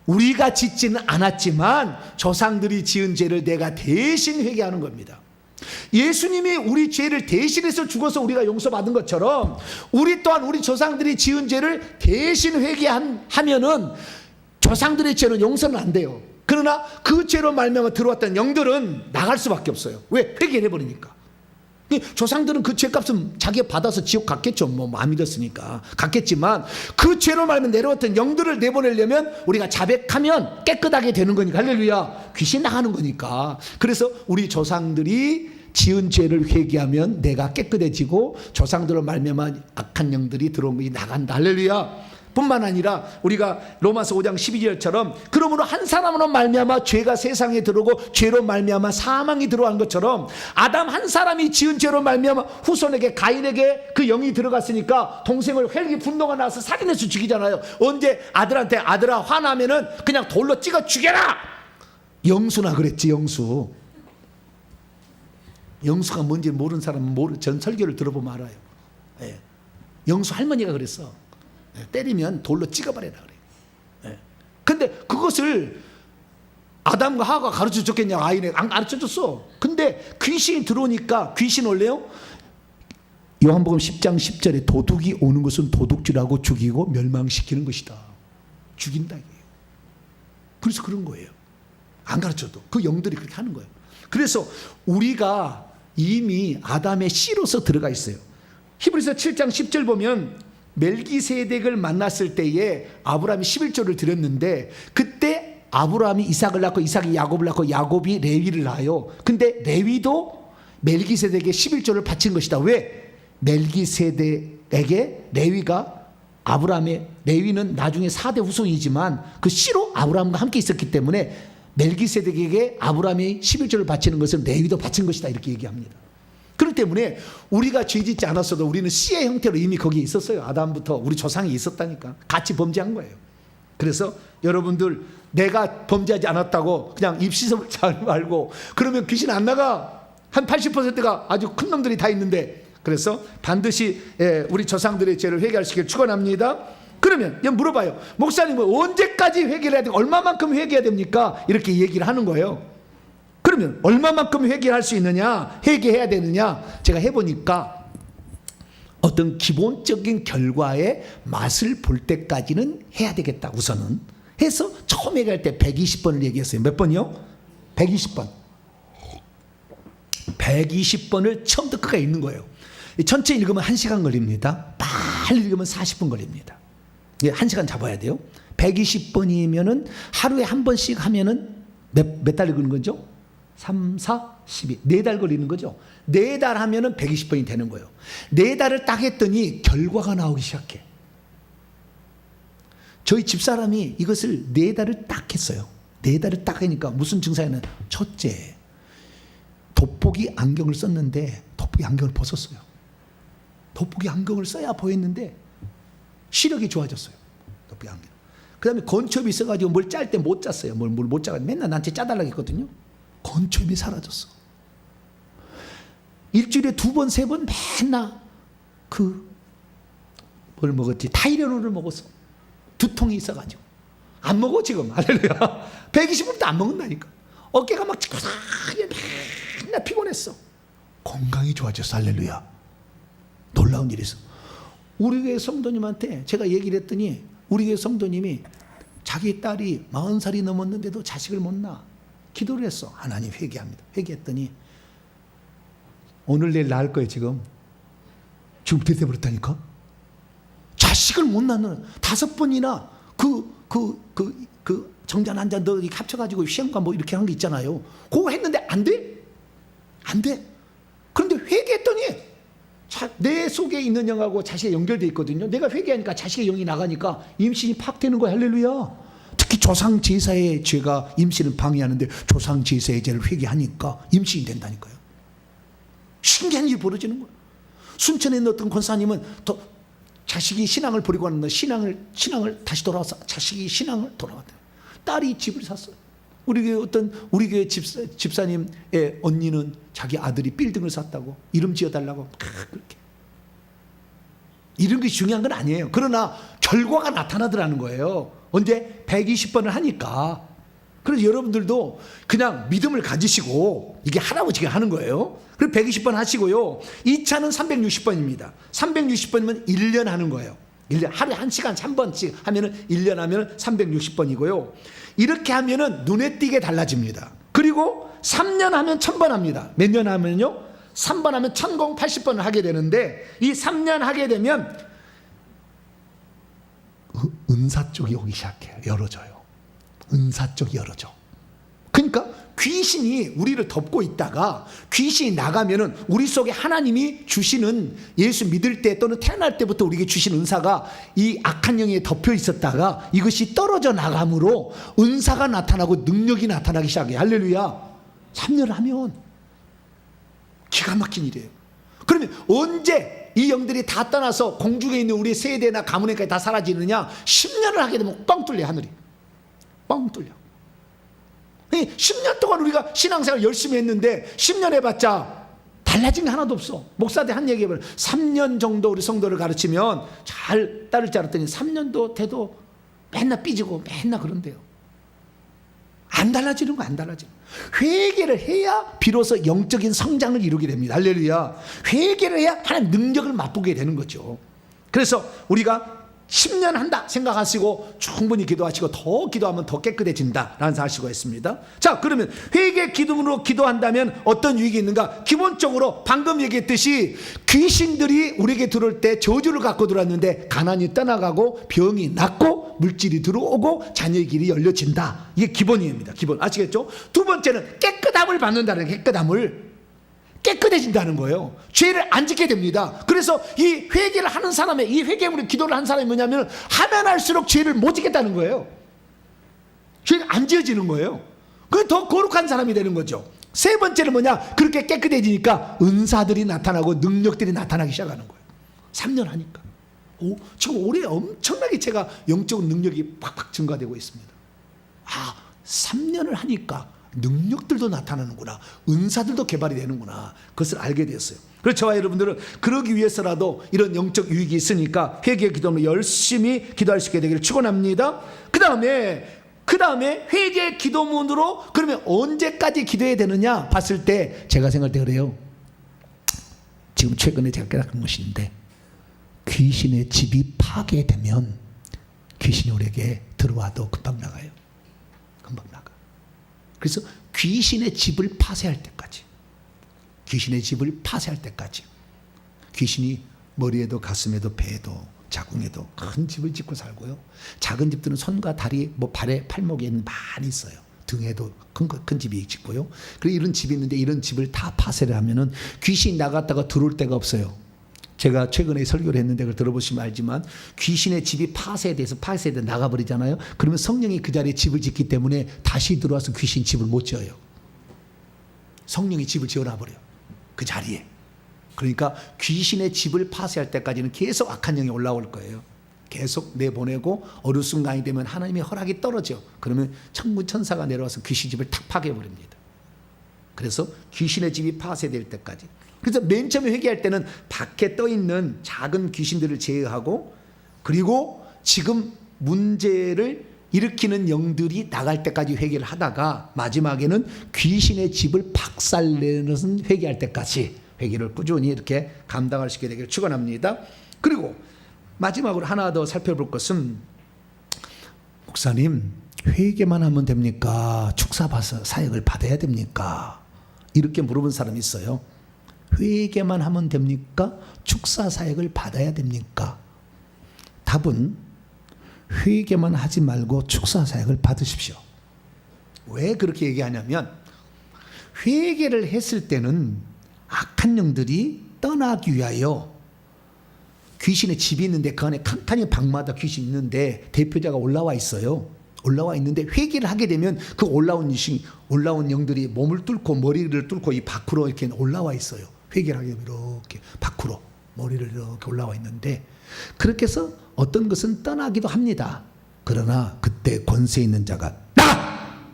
우리가 짓지는 않았지만 조상들이 지은 죄를 내가 대신 회개하는 겁니다. 예수님이 우리 죄를 대신해서 죽어서 우리가 용서받은 것처럼 우리 또한 우리 조상들이 지은 죄를 대신 회개하면은 조상들의 죄는 용서는 안 돼요. 그러나 그 죄로 말미암아 들어왔던 영들은 나갈 수밖에 없어요. 왜? 회개를 해버리니까. 조상들은 그 죄값은 자기가 받아서 지옥 갔겠죠. 뭐 안 믿었으니까 갔겠지만, 그 죄로 말면 내려왔던 영들을 내보내려면 우리가 자백하면 깨끗하게 되는 거니까. 할렐루야. 귀신 나가는 거니까. 그래서 우리 조상들이 지은 죄를 회개하면 내가 깨끗해지고 조상들로 말미암아 악한 영들이 들어온 것이 나간다. 할렐루야. 뿐만 아니라 우리가 로마서 5장 12절처럼 그러므로 한 사람으로 말미암아 죄가 세상에 들어오고 죄로 말미암아 사망이 들어간 것처럼 아담 한 사람이 지은 죄로 말미암아 후손에게 가인에게 그 영이 들어갔으니까 동생을 헬기 분노가 나서 살인해서 죽이잖아요. 언제 아들한테 아들아 화나면은 그냥 돌로 찍어 죽여라. 영수나 그랬지. 영수가 뭔지 모르는 사람은 전 설교를 들어보면 알아요. 예. 영수 할머니가 그랬어. 때리면 돌로 찍어버려라 그래. 근데 그것을 아담과 하와가 가르쳐 줬겠냐? 아이네 안 가르쳐 줬어. 근데 귀신이 들어오니까, 귀신 원래요 요한복음 10장 10절에 도둑이 오는 것은 도둑질하고 죽이고 멸망시키는 것이다. 죽인다 이게요. 그래서 그런 거예요. 안 가르쳐도 그 영들이 그렇게 하는 거예요. 그래서 우리가 이미 아담의 씨로서 들어가 있어요. 히브리서 7장 10절 보면 멜기세덱을 만났을 때에 아브라함이 11조를 드렸는데, 그때 아브라함이 이삭을 낳고 이삭이 야곱을 낳고 야곱이 레위를 낳아요. 근데 레위도 멜기세덱에게 11조를 바친 것이다. 왜? 멜기세덱에게 레위가 레위는 나중에 4대 후손이지만 그 씨로 아브라함과 함께 있었기 때문에 멜기세덱에게 아브라함이 11조를 바치는 것을 레위도 바친 것이다. 이렇게 얘기합니다. 그렇기 때문에 우리가 죄짓지 않았어도 우리는 씨의 형태로 이미 거기에 있었어요. 아담부터 우리 조상이 있었다니까. 같이 범죄한 거예요. 그래서 여러분들, 내가 범죄하지 않았다고 그냥 입시섬을 잘 말고 그러면 귀신 안 나가. 한 80%가 아주 큰 놈들이 다 있는데. 그래서 반드시 우리 조상들의 죄를 회개할 수 있기를 축원합니다. 그러면 물어봐요. 목사님은 언제까지 회개를 해야 되고 얼마만큼 회개해야 됩니까? 이렇게 얘기를 하는 거예요. 그러면 얼마만큼 회개할 수 있느냐, 회개해야 되느냐, 제가 해보니까 어떤 기본적인 결과의 맛을 볼 때까지는 해야 되겠다. 우선은 해서 처음 회개할 때 120번을 얘기했어요. 몇 번이요? 120번. 120번을 처음부터 끝까지 읽는 거예요. 전체 읽으면 1시간 걸립니다. 빨리 읽으면 40분 걸립니다. 1시간 잡아야 돼요. 120번이면은 하루에 한 번씩 하면은 몇 달 읽는 거죠? 3, 4, 12. 4달 걸리는 거죠. 4달 하면은 120번이 되는 거예요. 4달을 딱 했더니 결과가 나오기 시작해. 저희 집사람이 이것을 4달을 딱 했어요. 4달을 딱 하니까 무슨 증상이냐면, 첫째, 돋보기 안경을 썼는데 돋보기 안경을 벗었어요. 돋보기 안경을 써야 보였는데 시력이 좋아졌어요. 돋보기 안경. 그 다음에 건초입이 있어가지고 뭘 짤 때 못 짰어요. 뭘 못 짜가지고 맨날 나한테 짜달라고 했거든요. 건초입이 사라졌어. 일주일에 2번, 3번 맨날 뭘 먹었지? 타이레놀을 먹었어. 두통이 있어가지고. 안 먹어 지금. 할렐루야. 120분도 안 먹는다니까. 어깨가 막 찌그러하게 맨날 피곤했어. 건강이 좋아졌어. 할렐루야. 놀라운 일이 있어. 우리 교회 성도님한테 제가 얘기를 했더니 우리 교회 성도님이 자기 딸이 40살이 넘었는데도 자식을 못 낳아. 기도를 했어. 하나님 회개합니다. 회개했더니 오늘 내일 낳을 거예요. 지금 돼버렸다니까. 자식을 못 낳는 5번이나 정자 난자 너 합쳐가지고 시험관 뭐 이렇게 한 게 있잖아요. 그거 했는데 안 돼. 그런데 회개했더니 내 속에 있는 영하고 자식이 연결되어 있거든요. 내가 회개하니까 자식의 영이 나가니까 임신이 팍 되는 거야. 할렐루야. 특히 조상 제사의 죄가 임신을 방해하는데 조상 제사의 죄를 회개하니까 임신이 된다니까요. 신기한 일이 벌어지는 거예요. 순천에 있는 어떤 권사님은 자식이 신앙을 버리고 왔는데 신앙을 다시 돌아와서 자식이 신앙을 돌아왔다. 딸이 집을 샀어요. 우리 교회 집사님의 언니는 자기 아들이 빌딩을 샀다고 이름 지어달라고 그렇게. 이런 게 중요한 건 아니에요. 그러나 결과가 나타나더라는 거예요. 언제? 120번을 하니까 그래서 여러분들도 그냥 믿음을 가지시고 이게 할아버지가 하는 거예요. 그리고 120번 하시고요. 2차는 360번입니다. 360번이면 1년 하는 거예요. 1년, 하루에 1시간 3번씩 하면은 1년 하면은 360번이고요. 이렇게 하면은 눈에 띄게 달라집니다. 그리고 3년 하면 1000번 합니다. 몇 년 하면요? 3번 하면 1080번을 하게 되는데, 이 3년 하게 되면 은사 쪽이 오기 시작해요. 열어져요. 은사 쪽이 열어져. 그러니까 귀신이 우리를 덮고 있다가 귀신이 나가면은 우리 속에 하나님이 주시는, 예수 믿을 때 또는 태어날 때부터 우리에게 주신 은사가 이 악한 영에 덮여 있었다가 이것이 떨어져 나감으로 은사가 나타나고 능력이 나타나기 시작해요. 할렐루야. 3년을 하면 기가 막힌 일이에요. 그러면 언제 이 영들이 다 떠나서 공중에 있는 우리 세대나 가문에까지 다 사라지느냐? 10년을 하게 되면 뻥 뚫려. 하늘이 뻥 뚫려. 10년 동안 우리가 신앙생활 열심히 했는데 10년 해봤자 달라진 게 하나도 없어. 목사들 한 얘기 해봐요. 3년 정도 우리 성도를 가르치면 잘 따를 줄 알았더니 3년도 돼도 맨날 삐지고 맨날 그런데요. 안 달라지는 거, 안 달라지는 거. 회개를 해야 비로소 영적인 성장을 이루게 됩니다. 할렐루야. 회개를 해야 하나님 능력을 맛보게 되는 거죠. 그래서 우리가 10년 한다 생각하시고 충분히 기도하시고 더 기도하면 더 깨끗해진다라는 사실을 했습니다. 자, 그러면 회개 기도로 기도한다면 어떤 유익이 있는가? 기본적으로 방금 얘기했듯이 귀신들이 우리에게 들어올 때 저주를 갖고 들어왔는데 가난이 떠나가고 병이 낫고 물질이 들어오고 자녀의 길이 열려진다. 이게 기본입니다. 기본. 아시겠죠? 두 번째는 깨끗함을 받는다는, 깨끗함을 깨끗해진다는 거예요. 죄를 안 짓게 됩니다. 그래서 이 회개를 하는 사람의, 이 회개물의 기도를 한 사람이 뭐냐면 하면 할수록 죄를 못 짓겠다는 거예요. 죄가 안 지어지는 거예요. 그게 더 거룩한 사람이 되는 거죠. 세 번째는 뭐냐? 그렇게 깨끗해지니까 은사들이 나타나고 능력들이 나타나기 시작하는 거예요. 3년 하니까. 지금 올해 엄청나게 제가 영적 능력이 팍팍 증가되고 있습니다. 3년을 하니까 능력들도 나타나는구나, 은사들도 개발이 되는구나, 그것을 알게 되었어요. 그래서 저와 여러분들은 그러기 위해서라도 이런 영적 유익이 있으니까 회개 기도는 열심히 기도할 수 있게 되기를 축원합니다. 그 다음에 회개 기도문으로 그러면 언제까지 기도해야 되느냐 봤을 때 제가 생각할 때 그래요. 지금 최근에 제가 깨닫는 것인데, 귀신의 집이 파괴되면 귀신이 우리에게 들어와도 금방 나가요. 금방 나가. 그래서 귀신의 집을 파쇄할 때까지, 귀신의 집을 파쇄할 때까지, 귀신이 머리에도 가슴에도 배에도 자궁에도 큰 집을 짓고 살고요. 작은 집들은 손과 다리, 발에, 팔목에 많이 있어요. 등에도 큰 집이 짓고요. 그리고 이런 집이 있는데 이런 집을 다 파쇄를 하면은 귀신이 나갔다가 들어올 데가 없어요. 제가 최근에 설교를 했는데 그걸 들어보시면 알지만 귀신의 집이 파쇄돼서 나가버리잖아요. 그러면 성령이 그 자리에 집을 짓기 때문에 다시 들어와서 귀신 집을 못 지어요. 성령이 집을 지어놔버려요. 그 자리에. 그러니까 귀신의 집을 파쇄할 때까지는 계속 악한 영이 올라올 거예요. 계속 내보내고 어느 순간이 되면 하나님의 허락이 떨어져. 그러면 천군 천사가 내려와서 귀신 집을 탁 파괴해버립니다. 그래서 귀신의 집이 파쇄될 때까지. 그래서 맨 처음에 회개할 때는 밖에 떠있는 작은 귀신들을 제어하고, 그리고 지금 문제를 일으키는 영들이 나갈 때까지 회개를 하다가 마지막에는 귀신의 집을 박살내는 회개할 때까지 회개를 꾸준히 이렇게 감당할 수 있게 되기를 축원합니다. 그리고 마지막으로 하나 더 살펴볼 것은, 목사님 회개만 하면 됩니까? 축사 사역을 받아야 됩니까? 이렇게 물어본 사람이 있어요. 회개만 하면 됩니까? 축사 사역을 받아야 됩니까? 답은 회개만 하지 말고 축사 사역을 받으십시오. 왜 그렇게 얘기하냐면, 회개를 했을 때는 악한 영들이 떠나기 위하여 귀신의 집이 있는데 그 안에 칸칸이 방마다 귀신이 있는데 대표자가 올라와 있어요. 올라와 있는데 회개를 하게 되면 그 올라온 영들이 몸을 뚫고 머리를 뚫고 이 밖으로 이렇게 올라와 있어요. 회개를 하게 되면 이렇게 밖으로 머리를 이렇게 올라와 있는데, 그렇게 해서 어떤 것은 떠나기도 합니다. 그러나 그때 권세 있는 자가 나가!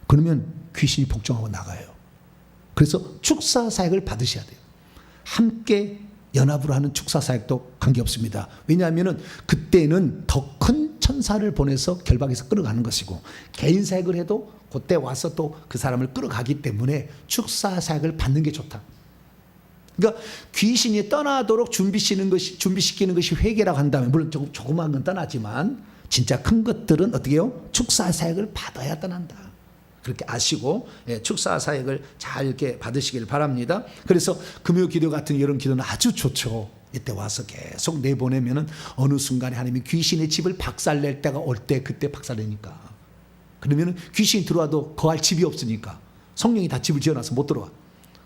그러면 귀신이 복종하고 나가요. 그래서 축사 사역을 받으셔야 돼요. 함께 연합으로 하는 축사 사역도 관계없습니다. 왜냐하면 그때는 더 큰 천사를 보내서 결박해서 끌어가는 것이고, 개인 사역을 해도 그때 와서 또 그 사람을 끌어가기 때문에 축사 사역을 받는 게 좋다. 그러니까 귀신이 떠나도록 준비시키는 것이 회개라고 한다면, 물론 조그마한 건 떠나지만 진짜 큰 것들은 어떻게 해요? 축사 사역을 받아야 떠난다. 그렇게 아시고, 축사 사역을 잘 이렇게 받으시길 바랍니다. 그래서 금요 기도 같은 이런 기도는 아주 좋죠. 이때 와서 계속 내보내면은 어느 순간에 하나님이 귀신의 집을 박살낼 때가 올 때, 그때 박살내니까. 그러면은 귀신이 들어와도 거할 집이 없으니까 성령이 다 집을 지어놔서 못 들어와.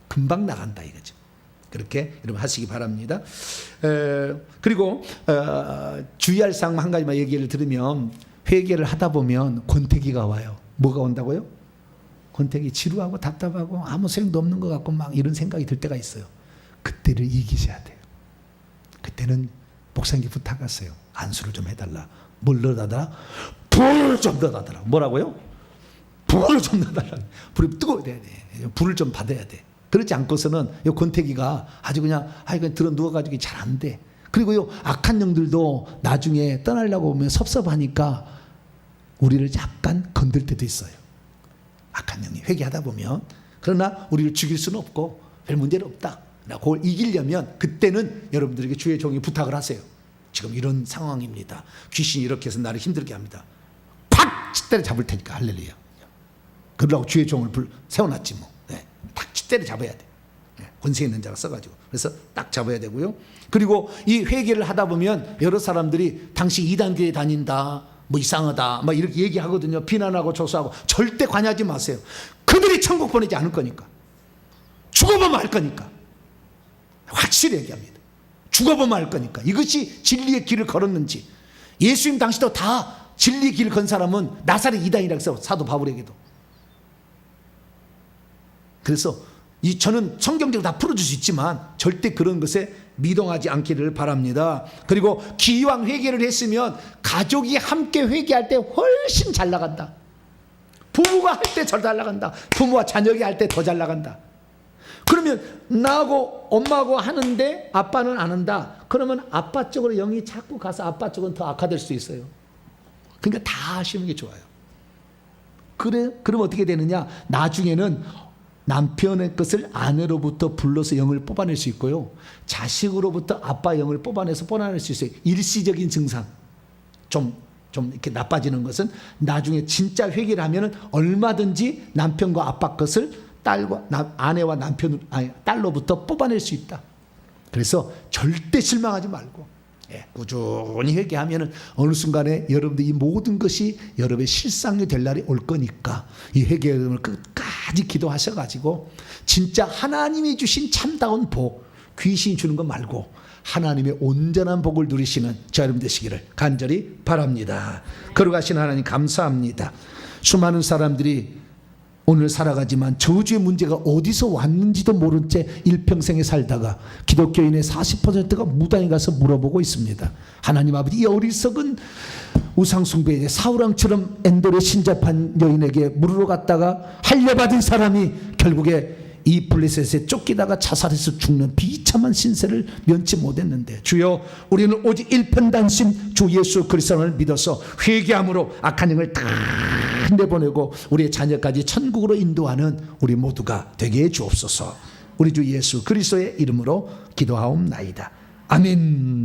금방 나간다 이거죠. 그렇게 여러분 하시기 바랍니다. 그리고 주의할 사항 한 가지만 얘기를 들으면, 회개를 하다 보면 권태기가 와요. 뭐가 온다고요? 권태기, 지루하고 답답하고 아무 소용도 없는 것 같고 막 이런 생각이 들 때가 있어요. 그때를 이기셔야 돼요. 그때는 목사님께 부탁하세요. 안수를 좀 해달라. 뭘 넣어달라? 불을 좀 넣어달라. 뭐라고요? 불을 좀 넣어달라. 불이 뜨거워야 돼. 불을 좀 받아야 돼. 그렇지 않고서는 이 권태기가 아주 그냥 들어 누워가지고 잘 안 돼. 그리고 요 악한 영들도 나중에 떠나려고 보면 섭섭하니까 우리를 약간 건들 때도 있어요. 악한 영이 회개하다 보면. 그러나 우리를 죽일 수는 없고 별 문제는 없다. 그걸 이기려면 그때는 여러분들에게 주의 종이 부탁을 하세요. 지금 이런 상황입니다. 귀신이 이렇게 해서 나를 힘들게 합니다. 팍! 때려 잡을 테니까. 할렐루야. 그러라고 주의 종을 세워놨지 뭐. 딱 때려 잡아야 돼. 권세 있는 자가 써가지고. 그래서 딱 잡아야 되고요. 그리고 이 회개를 하다 보면 여러 사람들이 당신 이단교에 다닌다, 뭐 이상하다, 막 이렇게 얘기하거든요. 비난하고 조소하고. 절대 관여하지 마세요. 그들이 천국 보내지 않을 거니까. 죽어보면 알 거니까. 확실히 얘기합니다. 죽어보면 알 거니까. 이것이 진리의 길을 걸었는지. 예수님 당시도 다 진리의 길을 건 사람은 나사렛 이단이라고 해서 사도 바울에게도. 그래서 저는 성경적으로 다 풀어줄 수 있지만 절대 그런 것에 미동하지 않기를 바랍니다. 그리고 기왕 회개를 했으면 가족이 함께 회개할 때 훨씬 잘 나간다. 부부가 할 때 잘 나간다. 부모와 자녀가 할 때 더 잘 나간다. 그러면 나하고 엄마하고 하는데 아빠는 안 한다. 그러면 아빠 쪽으로 영이 자꾸 가서 아빠 쪽은 더 악화될 수 있어요. 그러니까 다 하시는 게 좋아요. 그럼 어떻게 되느냐? 나중에는 남편의 것을 아내로부터 불러서 영을 뽑아낼 수 있고요. 자식으로부터 아빠 영을 뽑아낼 수 있어요. 일시적인 증상. 좀 이렇게 나빠지는 것은 나중에 진짜 회개를 하면은 얼마든지 남편과 아빠 것을 아내와 딸로부터 뽑아낼 수 있다. 그래서 절대 실망하지 말고 꾸준히 회개하면은 어느 순간에 여러분들 이 모든 것이 여러분의 실상이 될 날이 올 거니까 이 회개를 끝까지 기도하셔가지고 진짜 하나님이 주신 참다운 복, 귀신이 주는 것 말고 하나님의 온전한 복을 누리시는 저 여러분 되시기를 간절히 바랍니다. 걸어가신 하나님 감사합니다. 수많은 사람들이 오늘 살아가지만 저주의 문제가 어디서 왔는지도 모른 채 일평생에 살다가 기독교인의 40%가 무당에 가서 물어보고 있습니다. 하나님 아버지, 이 어리석은 우상숭배에 사우랑처럼 엔돌에 신접한 여인에게 물으러 갔다가 할례받은 사람이 결국에 이 블레셋에 쫓기다가 자살해서 죽는 비참한 신세를 면치 못했는데, 주여, 우리는 오직 일편단심 주 예수 그리스도를 믿어서 회개함으로 악한 영을 다 내보내고 우리의 자녀까지 천국으로 인도하는 우리 모두가 되게 해 주옵소서. 우리 주 예수 그리스도의 이름으로 기도하옵나이다. 아멘.